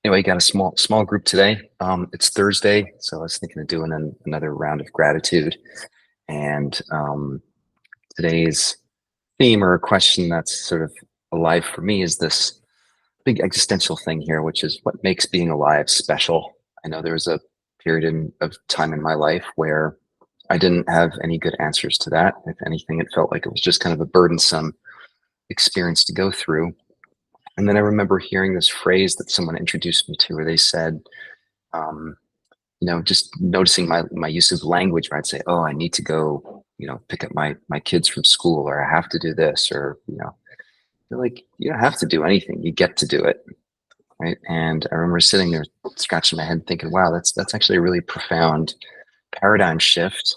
Anyway, got a small group today. It's Thursday, so I was thinking of doing another round of gratitude. And today's theme or a question that's sort of alive for me is this big existential thing here, which is what makes being alive special. I know there was a period of time in my life where I didn't have any good answers to that. If anything, it felt like it was just kind of a burdensome experience to go through. And then I remember hearing this phrase that someone introduced me to, where they said, um, just noticing my use of language, where I'd say, "Oh, I need to go, pick up my kids from school, or I have to do this," or they're like, "You don't have to do anything; you get to do it." Right? And I remember sitting there, scratching my head, thinking, "Wow, that's actually a really profound paradigm shift."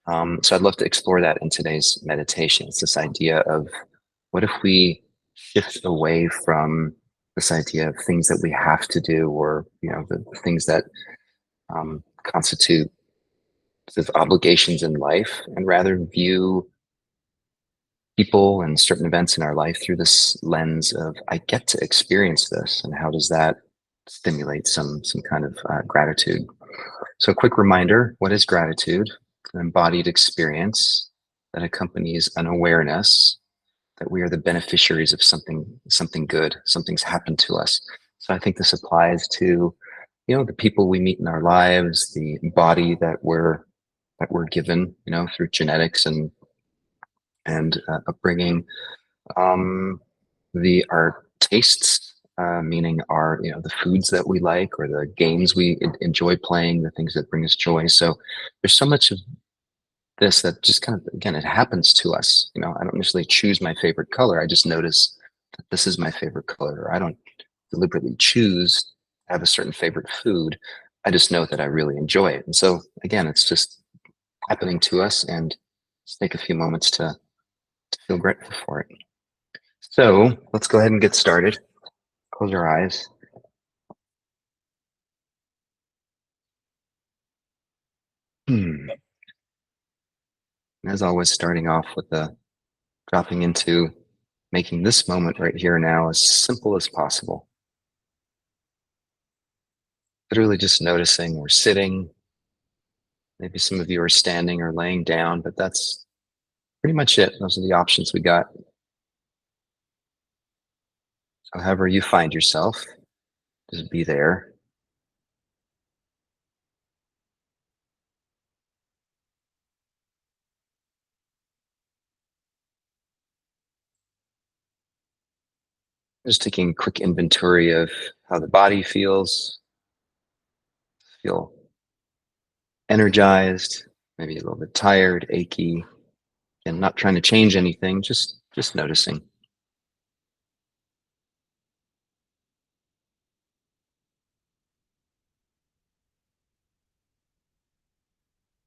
So I'd love to explore that in today's meditation. It's this idea of what if we shift away from this idea of things that we have to do, or the things that constitute sort of obligations in life, and rather view people and certain events in our life through this lens of I get to experience this, and how does that stimulate some kind of gratitude. So a quick reminder: what is gratitude? It's an embodied experience that accompanies an awareness that we are the beneficiaries of something good. Something's happened to us. So I think this applies to the people we meet in our lives, the body that we're given, through genetics and upbringing, um, the our tastes, meaning our the foods that we like, or the games we enjoy playing, the things that bring us joy. So there's so much of this that just kind of, again, it happens to us. I don't necessarily choose my favorite color. I just notice that this is my favorite color. Or I don't deliberately choose to have a certain favorite food. I just know that I really enjoy it. And so again, it's just happening to us, and just take a few moments to feel grateful for it. So let's go ahead and get started. Close your eyes. Hmm. As always, starting off with the dropping into making this moment right here now as simple as possible. Literally just noticing we're sitting. Maybe some of you are standing or laying down, but that's pretty much it. Those are the options we got. So however you find yourself, just be there. Just taking a quick inventory of how the body feels. Feel energized, maybe a little bit tired, achy, and not trying to change anything, just noticing.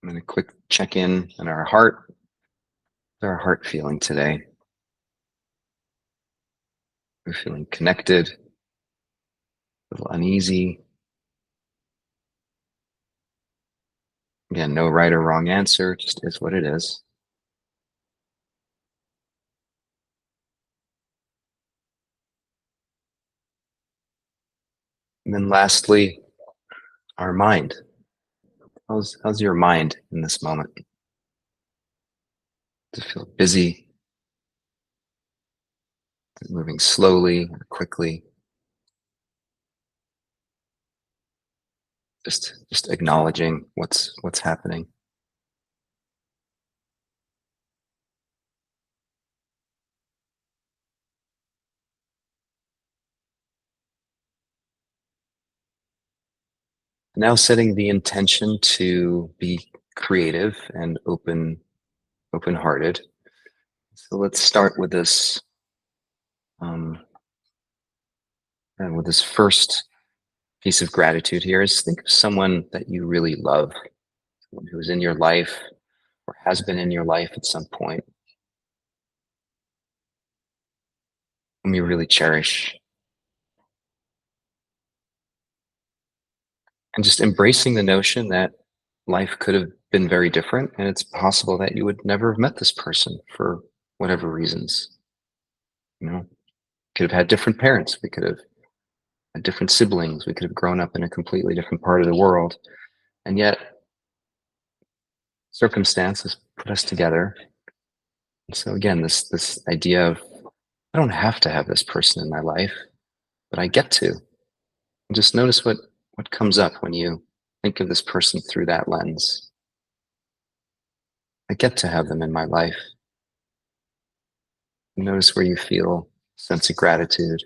And then a quick check in on our heart. How's our heart feeling today? We're feeling connected, a little uneasy. Again, no right or wrong answer, just is what it is. And then lastly, our mind. How's your mind in this moment? Does it feel busy? Is it moving slowly or quickly? Just acknowledging what's happening. Now setting the intention to be creative and open-hearted. So let's start um, with this first piece of gratitude here. Is think of someone that you really love, someone who is in your life or has been in your life at some point, whom you really cherish. And just embracing the notion that life could have been very different, and it's possible that you would never have met this person for whatever reasons. Could have had different parents. We could have different siblings. We could have grown up in a completely different part of the world. And yet, circumstances put us together. And so again, this idea of I don't have to have this person in my life, but I get to. And just notice what comes up when you think of this person through that lens. I get to have them in my life. Notice where you feel a sense of gratitude.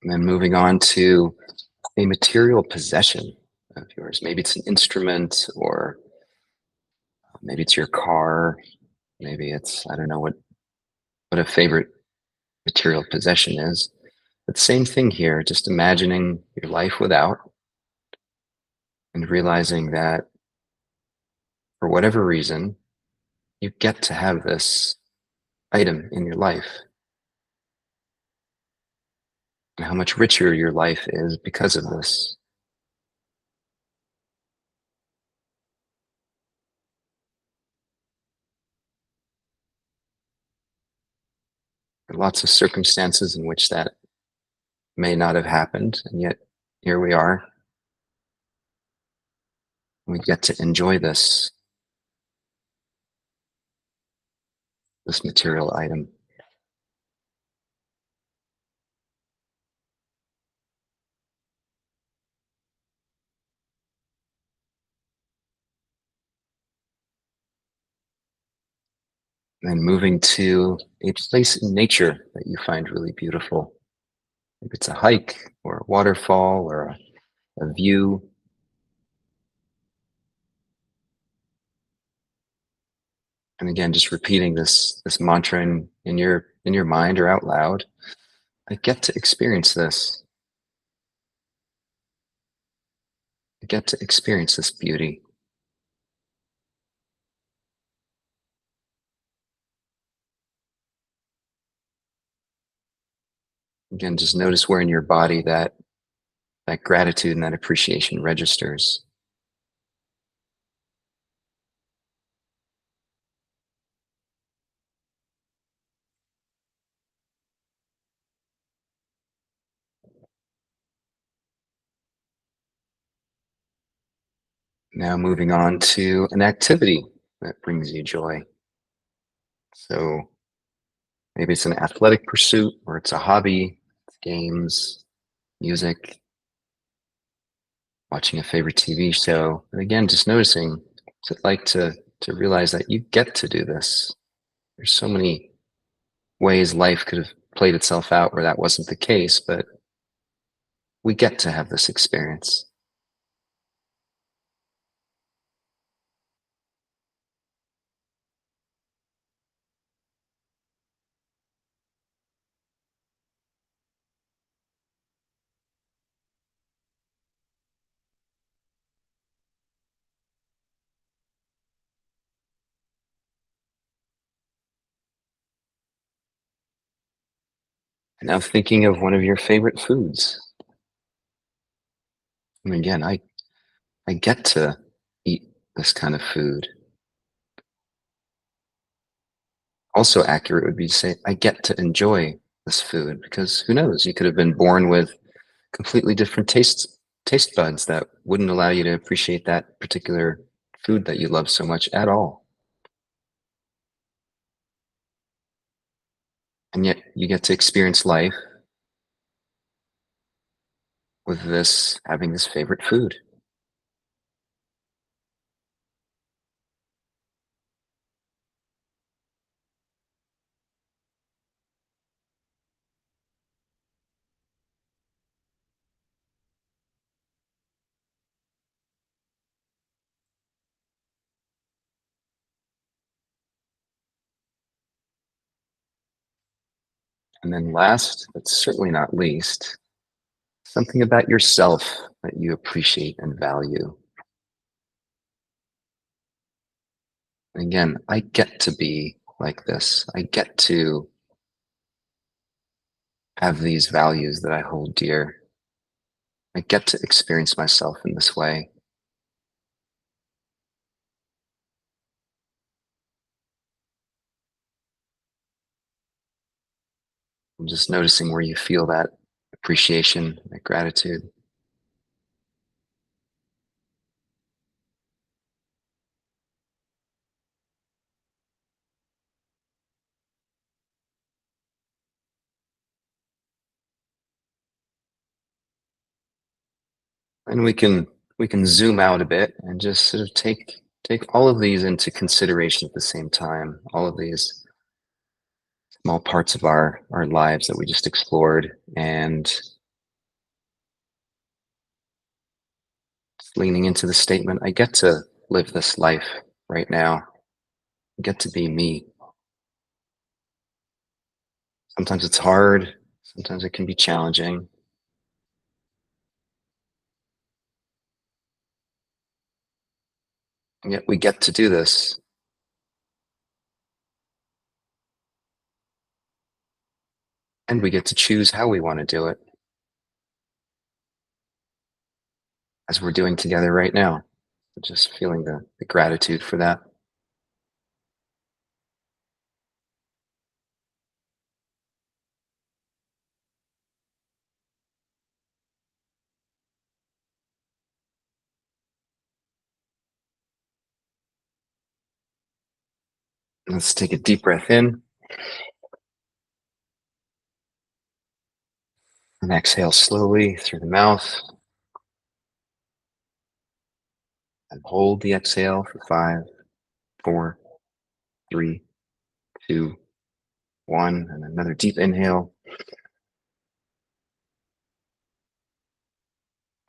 And then moving on to a material possession of yours. Maybe it's an instrument, or maybe it's your car. Maybe it's, I don't know what a favorite material possession is. But same thing here, just imagining your life without and realizing that for whatever reason, you get to have this item in your life, and how much richer your life is because of this. There are lots of circumstances in which that may not have happened, and yet here we are. We get to enjoy this material item. And then moving to a place in nature that you find really beautiful. Maybe it's a hike or a waterfall or a view. And again, just repeating this mantra in your mind or out loud. I get to experience this. I get to experience this beauty. Again, just notice where in your body that gratitude and that appreciation registers. Now moving on to an activity that brings you joy. So maybe it's an athletic pursuit, or it's a hobby, it's games, music, watching a favorite TV show. And again, just noticing what's it like to realize that you get to do this. There's so many ways life could have played itself out where that wasn't the case, but we get to have this experience. And now thinking of one of your favorite foods. And again, I get to eat this kind of food. Also accurate would be to say, I get to enjoy this food, because who knows, you could have been born with completely different taste buds that wouldn't allow you to appreciate that particular food that you love so much at all. And yet you get to experience life with this, having this favorite food. And then last, but certainly not least, something about yourself that you appreciate and value. And again, I get to be like this. I get to have these values that I hold dear. I get to experience myself in this way. I'm just noticing where you feel that appreciation, that gratitude. And we can zoom out a bit and just sort of take all of these into consideration at the same time. All of these small parts of our lives that we just explored, and leaning into the statement, I get to live this life right now. I get to be me. Sometimes it's hard, sometimes it can be challenging, and yet we get to do this, and we get to choose how we want to do it, as we're doing together right now. Just feeling the gratitude for that. Let's take a deep breath in and exhale slowly through the mouth, and hold the exhale for 5, 4, 3, 2, 1, and another deep inhale.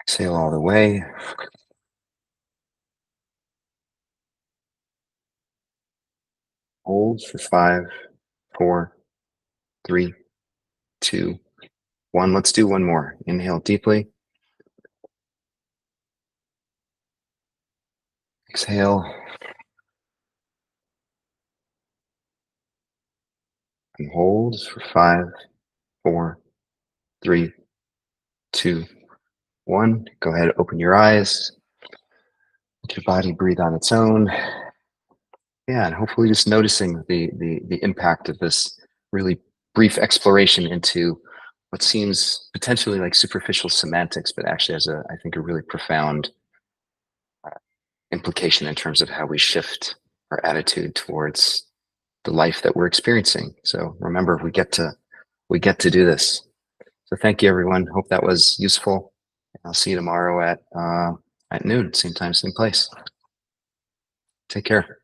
Exhale all the way. Hold for 5, 4, 3, 2, 1. Let's do one more. Inhale deeply. Exhale and hold for 5, 4, 3, 2, 1. Go ahead, open your eyes. Let your body breathe on its own. Yeah, and hopefully just noticing the impact of this really brief exploration into what seems potentially like superficial semantics, but actually has I think, a really profound implication in terms of how we shift our attitude towards the life that we're experiencing. So remember, we get to do this. So thank you, everyone. Hope that was useful. I'll see you tomorrow at noon, same time, same place. Take care.